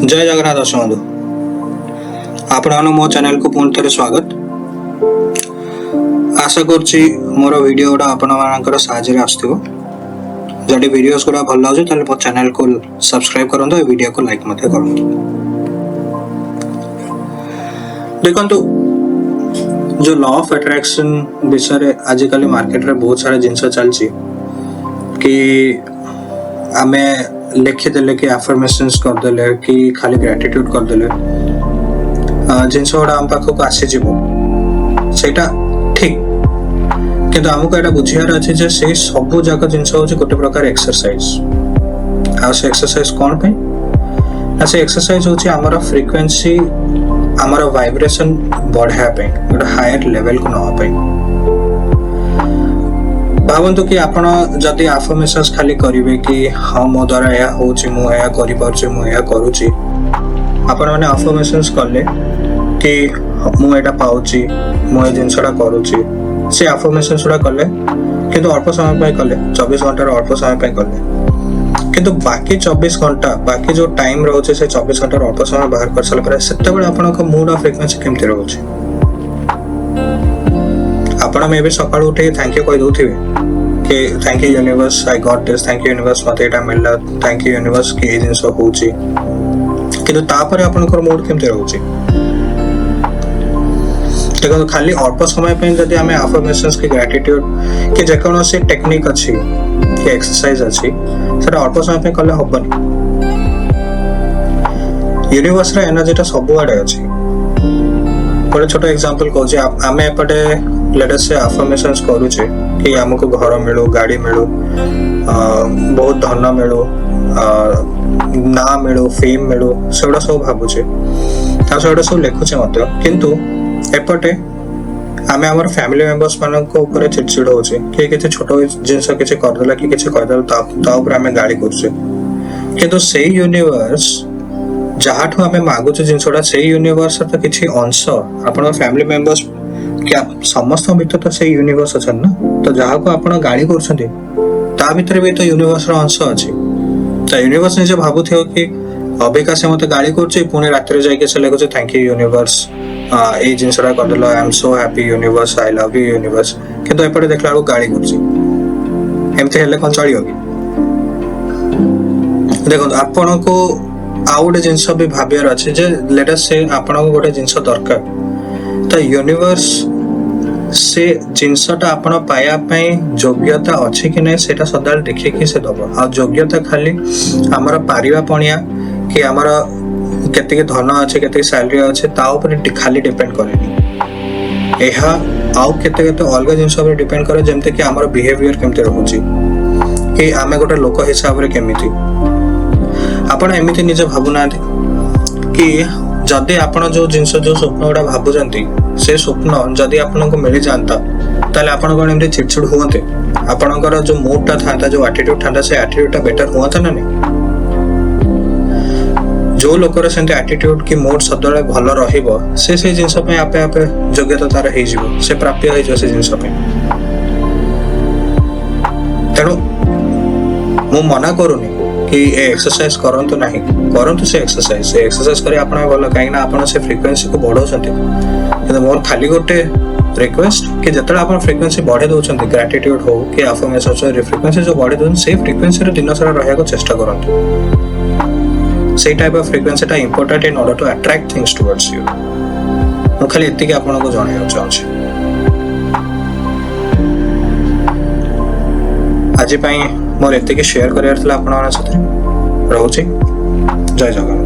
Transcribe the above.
जय जगन्नाथ दर्शक बंधु आपण मो चैनल को पुणी थे स्वागत। आशा करुच्ची मोर वीडियो गुड़ा आपण साहाଯ୍य आसो। जदि वीडियोस गुड़ा भल लगे तो मो चैनल को सब्सक्राइब करंतु, वीडियो को लाइक मत करंतु। देखंतु जो लॉ ऑफ अट्रैक्शन विषय आजिकल मार्केट रे बहुत सारा जिनस चलची कि आमे लिखिदेले कि अफर्मेशंस करदेले कि खाली ग्रेटिट्यूड करदेले जिनस गुड़ा आम पाखक आसी जीवो सेटा ठीक, किंतु आमको एटा बुझियार अछि जे से सब जाक जिनस होछि गोटे प्रकार एक्सरसाइज। आ से एक्सरसाइज कोन पे आ से एक्सरसाइज होछि हमर फ्रीक्वेंसी हमर वाइब्रेशन बढ़ा पे गोटे हायर लेवल को न पे। भावन्तु कि आपण जदि अफर्मेशंस खाली करिवे कि हाँ मो द्वारा या होछि मु या करि परछि मु या करूछि, आपण माने अफर्मेशंस करले कि मु एटा पाउछि मु ए जिंसडा करूछि, से अफर्मेशंस उडा करले किंतु अल्प समय पे करले 24 घंटा रो अल्प समय पे करले, किंतु बाकी 24 घंटा बाकी जो टाइम रहउछि से 24 घंटा रो अल्प समय बाहर कर साला पर सेते बेले आपनक मूड ऑफ फ्रीक्वेंसी केमति रहउछि। आपण मे भी सकाळ उठे थैंक यू कहि दोथिबे कि thank you universe I got this, thank you universe मते एटा मिलला, थैंक यू यूनिवर्स कि ए जिंस होउछि, किंतु तापर आपनकर मूड केमति रहउछि। देखो खाली अल्प समय पे जदि हमें अफर्मेशंस की ग्रेटिट्यूड कि जे कोनोसी टेक्निक अछि कि एक्सरसाइज अछि सेटा अल्प समय पे कले हबनी। यूनिवर्स रे एनर्जी ता सब आडे अछि। बड़े छोटा एग्जांपल कहू जे आमे एपटे लेट अस से अफर्मेशंस करू छे कि हमको घर मिलू, गाड़ी मिलू, बहुत धन मिलू, ना मिलू, फेम मिलू, सेडा सब भाबू छे ता सेडा सब लिखु छे मते, किंतु एपटे आमे हमर फैमिली मेंबर्स मानन को ऊपर चिड़चिड़ हो छे कि किछि छोटो जिंस किछि कर देला कि किछि कर देला ता ऊपर आमे गाली कर छे, किंतु सेही यूनिवर्स जहाठू आमे मागु छे जिंसडा सेही यूनिवर्स त किछि अंश आपन फैमिली मेंबर्स कि समस्त भीतर तो सेही यूनिवर्स अछन ना, तो जहा को आपन गाली करछथि ता भीतर भी तो यूनिवर्स रो अंश अछि। त यूनिवर्स ने जे भाबुथियो कि अबिका से मते गाली करछि पुणे रात्रि जाय के से लेको छे थैंक यू यूनिवर्स ए जिंसडा कर देला, I am so happy universe, I love you universe, किंतु एपटे देखला को गाली करछि एमते हेले कोन चली होगी। देखो आपन को आउट जिंस भी भाबियार अछि जे लेट अस से आपन को गोटे जिंस दरकार त यूनिवर्स से जिनसटा आपण पाया पई योग्यता अछि कि नै सेटा सदाल देखि कि से दबो। आ योग्यता खाली हमर पारिबा पणिया कि हमर केते के धन अछि केते के सैलरी अछि ता ऊपर खाली डिपेंड करेनी, एहा आउ केते केते अलग जिंस ऊपर डिपेंड करे जेमते कि हमर बिहेवियर केमते रहउची कि आमे गोटे लोक हिसाब रे केमिति आपण एमिति निजे भाबुना कि जदि आपण जो जिंस जो स्वप्न उडा भाबु जंती से स्वप्न जदि आपण को मिल जानता ताले आपण कोन एमते चिड़चिड़ होते, आपणकर जो मूड ता थांता जो एटीट्यूड थांता से एटीट्यूड ता बेटर होता ना नहीं। जो लोकर सेंते एटीट्यूड की मूड सदळे भल रहिबो से जिंस पे आपे आपे योग्यता तार हे जिवो, से प्राप्य हे जो से जिंस पे। तेणु मु मना करूनी कि एक्सरसाइज करंतु नाही, करंतु से एक्सरसाइज करे आपण भलो काई ना आपण से फ्रीक्वेंसी को बढ़ो छथि। कि मोर खाली गोटे रिक्वेस्ट कि जतरा आपण फ्रीक्वेंसी बढ़े दउ छथि ग्रेटिट्यूड हो कि अफर्मेशन से फ्रीक्वेंसी जो बढ़े दउ से फ्रीक्वेंसी रे दिन सारा रहया को चेष्टा करंतु। से टाइप ऑफ फ्रीक्वेंसी ता important in order to attract things towards you. मु खाली एति के आपण को जणाय चाहूछी। आज पई मोर एति के शेयर करियार थला आपण माने साथे रहउची। जय जगन्नाथ।